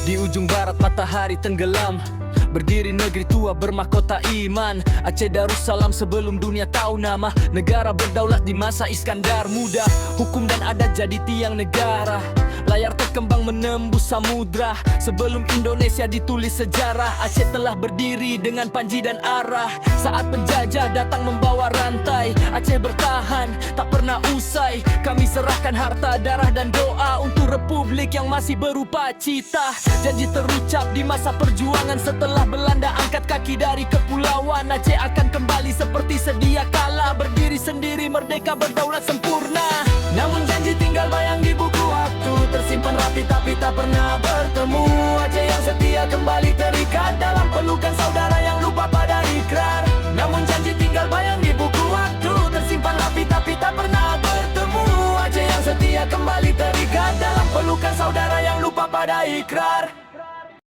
Di ujung barat matahari tenggelam, berdiri negeri tua bermahkota iman. Aceh Darussalam sebelum dunia tahu nama. Negara berdaulat di masa Iskandar Muda. Hukum dan adat jadi tiang negara. Layar terkembang menembus samudra. Sebelum Indonesia ditulis sejarah, Aceh telah berdiri dengan panji dan arah. Saat penjajah datang membawa rantai, Aceh bertahan, tak pernah usai. Kami serahkan harta, darah dan doa untuk republik yang masih berupa cita. Janji terucap di masa perjuangan. Setelah Belanda angkat kaki dari kepulauan, Aceh akan kembali seperti sedia kala. Berdiri sendiri, merdeka, berdaulat sempurna. Namun janji tinggal bayang di buku waktu, tersimpan rapi tapi tak pernah bertemu. Aceh yang setia kembali terikat dalam pelukan saudara yang lupa pada ikrar. Namun janji tinggal bayang di buku waktu, tersimpan rapi tapi tak pernah bertemu. Aceh yang setia kembali terikat dalam pelukan saudara yang lupa pada ikrar.